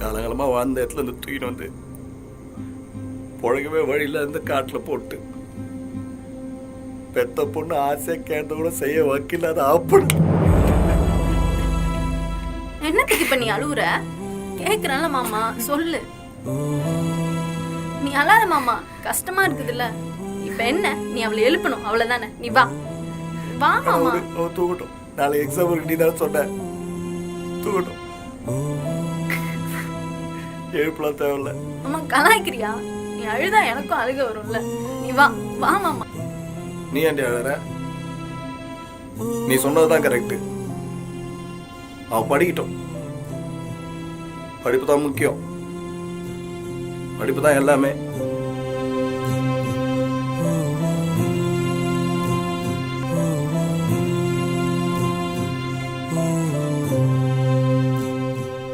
காலகாலமாக வாழ்ந்த இடத்துல இருந்து தூக்கிட்டு வந்து புழகவே வழியில் இருந்து காட்டில் போட்டு பெத்த பொண்ணு ஆசையாக கேட்ட கூட செய்ய வக்கில்லாத அப்படி. என்னத்துக்கு இப்ப நீ அழுவுற? கேக்குறல மாமா, சொல்லு. நீ அழாத மாமா, கஷ்டமா இருக்குதுல்ல. இப்ப என்ன, நீ அவளை எழுப்பணும், அவ்வளவுதானே. நீ வா வா மாமா. தூக்கட்டும், நாளை எக்ஸாம் இருக்கு, நீ தானே சொன்ன. தூக்கட்டும், எழுப்பலாம் தேவையில்ல. அம்மா கலாய்க்கிறியா? நீ அழுதா எனக்கும் அழுக வரும்ல. நீ வா வா மாமா. நீ ஏன்டி அழற? நீ சொன்னதுதான் கரெக்ட். அவ படிக்கட்டும், படிப்பு தான் முக்கியம், படிப்பு தான் எல்லாமே.